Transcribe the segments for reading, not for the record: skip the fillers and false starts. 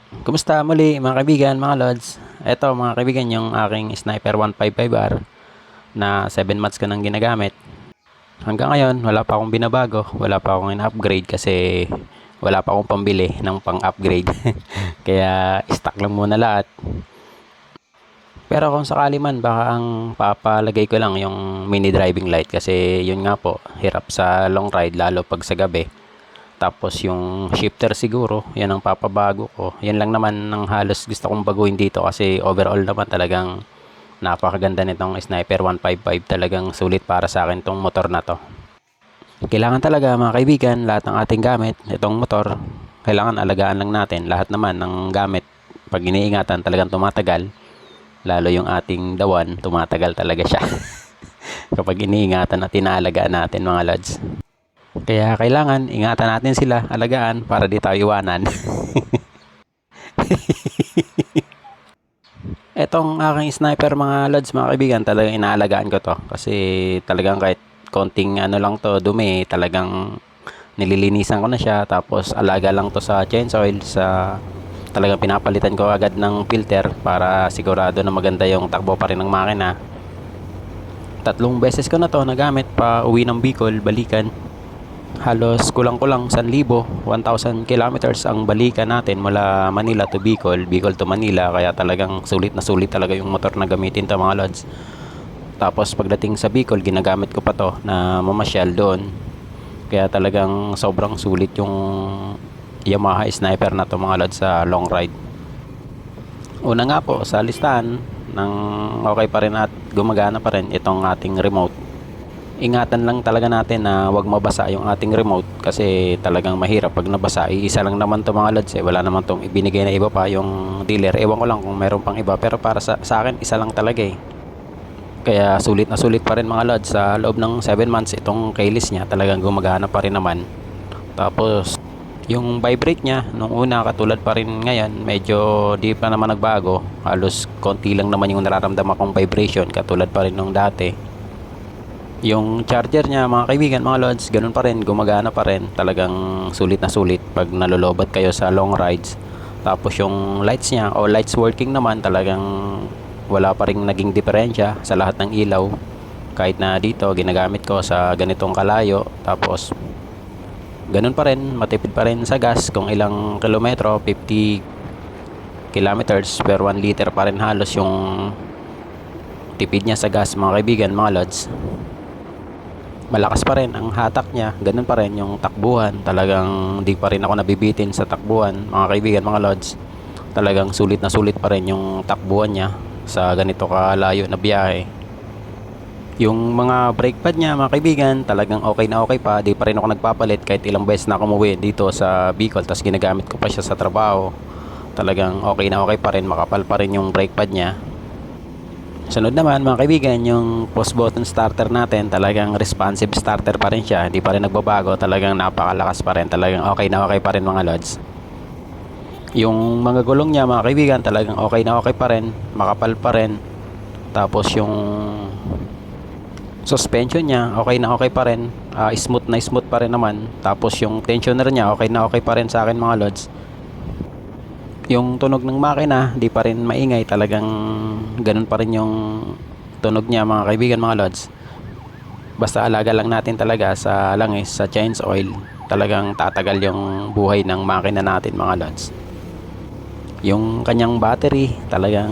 Kumusta muli mga kaibigan, mga lods? Eto mga kaibigan, yung aking Sniper 155R na 7 months ko nang ginagamit. Hanggang ngayon, wala pa akong binabago, wala pa akong in-upgrade kasi wala pa akong pambili ng pang-upgrade. Kaya stock lang muna lahat. Pero kung sakali man, baka ang papalagay ko lang yung mini driving light kasi yun nga po, hirap sa long ride lalo pag sa gabi. Tapos yung shifter siguro, yan ang papabago ko. Yan lang naman ang halos gusto kong baguhin dito kasi overall naman talagang napakaganda nitong Sniper 155. Talagang sulit para sa akin tong motor na to. Kailangan talaga mga kaibigan, lahat ng ating gamit, itong motor, kailangan alagaan lang natin. Lahat naman ng gamit, pag iniingatan talagang tumatagal. Lalo yung ating dawan, tumatagal talaga siya. Kapag iniingatan at inaalagaan natin mga lods. Kaya kailangan ingatan natin sila, alagaan para di tayo iwanan. Etong aking sniper mga lods mga kaibigan, talagang inaalagaan ko to. Kasi talagang kahit konting ano lang to, dumi, talagang nililinisan ko na siya. Tapos alaga lang to sa chainsaw oil, sa talagang pinapalitan ko agad ng filter para sigurado na maganda yung takbo pa rin ng makina. Tatlong beses ko na to nagamit pa uwi ng Bicol, balikan. Halos kulang-kulang 1,000, 1,000 kilometers ang balikan natin mula Manila to Bicol, Bicol to Manila. Kaya talagang sulit na sulit talaga yung motor na gamitin to mga lods. Tapos pagdating sa Bicol, ginagamit ko pa to na mamasyal doon. Kaya talagang sobrang sulit yung Yamaha Sniper na to mga lods sa long ride. Una nga po sa listahan ng okay pa rin at gumagana pa rin itong ating remote. Ingatan lang talaga natin na wag mabasa yung ating remote kasi talagang mahirap pag nabasa. Iisa lang naman to mga lods, wala naman tong ibinigay na iba pa yung dealer. Ewan ko lang kung meron pang iba, pero para sa akin isa lang talaga eh. Kaya sulit na sulit pa rin mga lods. Sa loob ng 7 months itong keyless niya talagang gumagana pa rin naman. Tapos yung vibrate niya nung una katulad pa rin ngayon, medyo di pa naman nagbago. Halos konti lang naman yung nararamdaman kong vibration katulad pa rin nung dati. Yung charger niya mga kaibigan, mga lods, ganun pa rin, gumagana pa rin. Talagang sulit na sulit pag nalolobat kayo sa long rides. Tapos yung lights niya o lights working naman, talagang wala pa rin naging diferensya sa lahat ng ilaw. Kahit na dito ginagamit ko sa ganitong kalayo. Tapos ganun pa rin, matipid pa rin sa gas. Kung ilang kilometro, 50 kilometers per 1 liter pa rin halos yung tipid niya sa gas mga kaibigan, mga lods. Malakas pa rin ang hatak niya, ganun pa rin yung takbuhan. Talagang di pa rin ako nabibitin sa takbuhan mga kaibigan, mga lods. Talagang sulit na sulit pa rin yung takbuhan niya sa ganito kalayo na biyahe. Yung mga brake pad niya mga kaibigan, talagang okay na okay pa. Di pa rin ako nagpapalit kahit ilang beses na ako umuwi dito sa Bicol, tapos ginagamit ko pa siya sa trabaho. Talagang okay na okay pa rin, makapal pa rin yung brake pad niya. Sunod naman mga kaibigan, yung post button starter natin, talagang responsive starter pa rin siya, hindi pa rin nagbabago, talagang napakalakas pa rin, talagang okay na okay pa rin mga lods. Yung mga gulong niya mga kaibigan, talagang okay na okay pa rin, makapal pa rin. Tapos yung suspension niya, okay na okay pa rin, smooth na smooth pa rin naman. Tapos yung tensioner niya, okay na okay pa rin sa akin mga lods. Yung tunog ng makina di pa rin maingay, talagang ganun pa rin yung tunog niya mga kaibigan, mga lods. Basta alaga lang natin talaga sa langis, sa chains oil, talagang tatagal yung buhay ng makina natin mga lods. Yung kanyang battery, talagang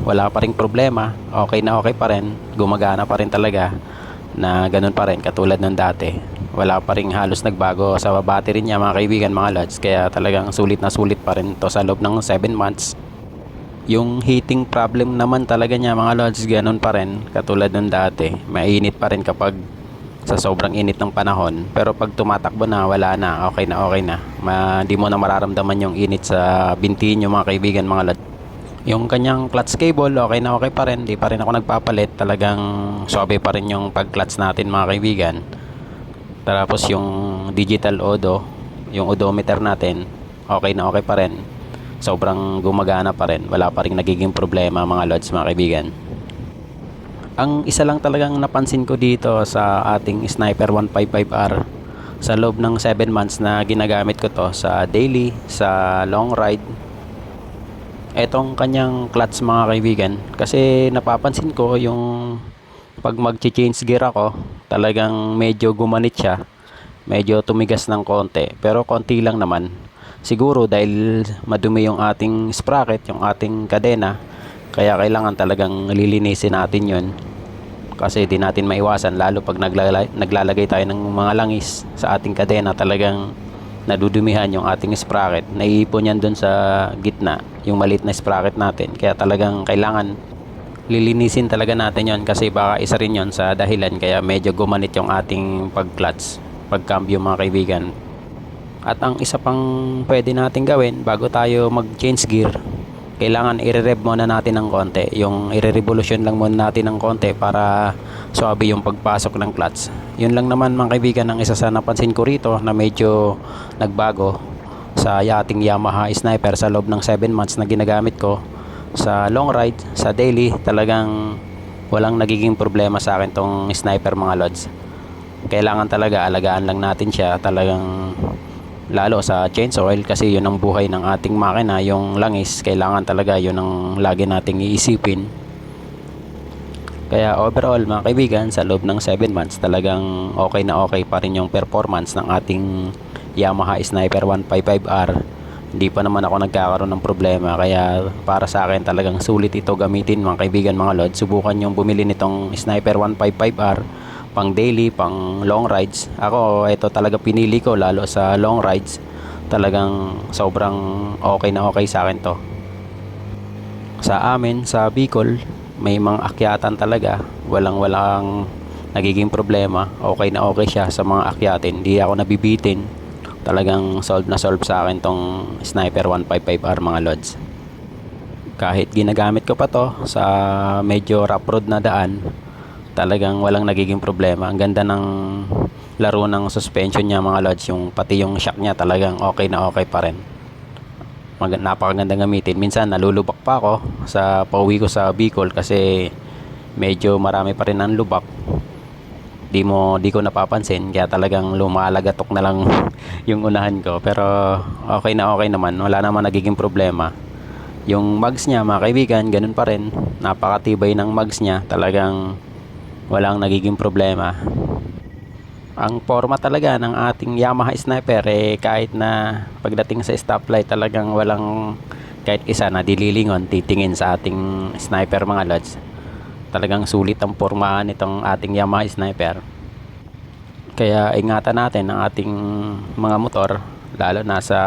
wala pa ring problema, okay na okay pa rin, gumagana pa rin talaga na ganun pa rin katulad ng dati. Wala pa rin halos nagbago sa battery niya mga kaibigan, mga lods. Kaya talagang sulit na sulit pa rin to sa loob ng 7 months. Yung heating problem naman talaga niya mga lods, ganun pa rin katulad ng dati. Mainit pa rin kapag sa sobrang init ng panahon, pero pag tumatakbo na, wala na, okay na okay na. Di mo na mararamdaman yung init sa binti niyo mga kaibigan, mga lods. Yung kanyang clutch cable, okay na okay pa rin, di pa rin ako nagpapalit. Talagang sobe pa rin yung pag clutch natin mga kaibigan. Tapos yung digital odo, yung odometer natin, okay na okay pa rin. Sobrang gumagana pa rin. Wala pa rin nagiging problema mga lods mga kaibigan. Ang isa lang talagang napansin ko dito sa ating Sniper 155R, sa loob ng 7 months na ginagamit ko to sa daily, sa long ride, etong kanyang clutch mga kaibigan, kasi napapansin ko yung pag mag-change gear ako, talagang medyo gumanit siya, medyo tumigas ng konti, pero konti lang naman. Siguro dahil madumi yung ating sprocket, yung ating kadena, kaya kailangan talagang lilinisin natin yun, kasi di natin maiwasan, lalo pag naglalagay tayo ng mga langis sa ating kadena, talagang nadudumihan yung ating sprocket, naiipon yan dun sa gitna, yung maliit na sprocket natin. Kaya talagang kailangan lilinisin talaga natin yon, kasi baka isa rin yon sa dahilan kaya medyo gumanit yung ating pag-clutch, pag-cambio mga kaibigan. At ang isa pang pwede natin gawin bago tayo mag-change gear, kailangan i-rev muna natin ng konti, yung i-revolution lang muna natin ng konti para swabe yung pagpasok ng clutch. Yun lang naman mga kaibigan ang isa sa napansin ko rito na medyo nagbago sa ating Yamaha Sniper sa loob ng 7 months na ginagamit ko. Sa long ride, sa daily, talagang walang nagiging problema sa akin tong Sniper mga lods. Kailangan talaga alagaan lang natin siya, talagang lalo sa change oil, kasi yun ang buhay ng ating makina. Yung langis, kailangan talaga yun ang lagi nating iisipin. Kaya overall mga kaibigan, sa loob ng 7 months talagang okay na okay pa rin yung performance ng ating Yamaha Sniper 155R. Hindi pa naman ako nagkakaroon ng problema, kaya para sa akin talagang sulit ito gamitin mga kaibigan mga lod. Subukan yung bumili nitong Sniper 155R pang daily, pang long rides. Ako ito talaga pinili ko, lalo sa long rides. Talagang sobrang okay na okay sa akin to. Sa amin sa Bicol, may mga akyatan talaga, walang nagiging problema. Okay na okay siya sa mga akyatin, hindi ako nabibitin. Talagang solve na solve sa akin tong Sniper 155R mga lods. Kahit ginagamit ko pa to sa medyo rough road na daan, talagang walang nagiging problema. Ang ganda ng laro ng suspension niya mga lods, yung pati yung shock niya talagang okay na okay pa rin. Napakaganda gamitin. Minsan nalulubak pa ako sa pauwi ko sa Bicol kasi medyo marami pa rin ang lubak. Di ko napapansin, kaya talagang lumalagatok na lang yung unahan ko. Pero okay na okay naman, wala naman nagiging problema. Yung mags niya mga kaibigan, ganun pa rin, napakatibay ng mags niya, talagang walang nagiging problema. Ang forma talaga ng ating Yamaha Sniper, kahit na pagdating sa stoplight talagang walang kahit isa na dililingon titingin sa ating Sniper mga lods. Talagang sulit ang pormahan nitong ating Yamaha Sniper. Kaya ingatan natin ang ating mga motor, lalo na sa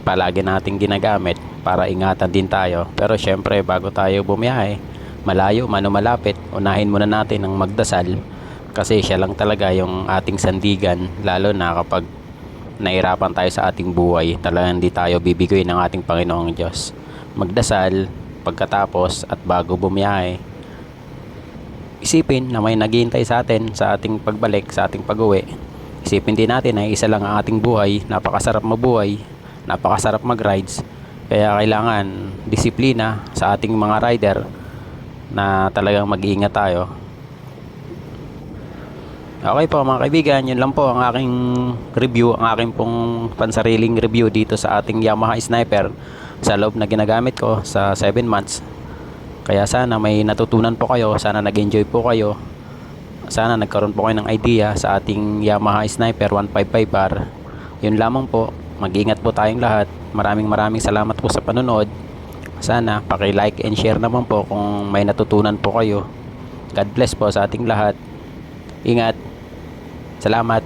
palagi nating ginagamit, para ingatan din tayo. Pero syempre bago tayo bumiyahe, malayo man o malapit, unahin muna natin ang magdasal, kasi siya lang talaga yung ating sandigan, lalo na kapag nahirapan tayo sa ating buhay. Talagang hindi tayo bibigoy ng ating Panginoong Diyos. Magdasal pagkatapos at bago bumiyahe, isipin na may naghihintay sa atin sa ating pagbalik, sa ating pag-uwi. Isipin din natin na isa lang ang ating buhay, napakasarap mabuhay, napakasarap mag-rides. Kaya kailangan disiplina sa ating mga rider, na talagang mag-iingat tayo. Okay po mga kaibigan, yun lang po ang aking review, ang aking pong pansariling review dito sa ating Yamaha Sniper sa loob na ginagamit ko sa 7 months. Kaya sana may natutunan po kayo, sana nag-enjoy po kayo, sana nagkaroon po kayo ng idea sa ating Yamaha Sniper 155R. Yun lamang po, mag-ingat po tayong lahat. Maraming salamat po sa panonood. Sana paki-like and share naman po kung may natutunan po kayo. God bless po sa ating lahat. Ingat. Salamat.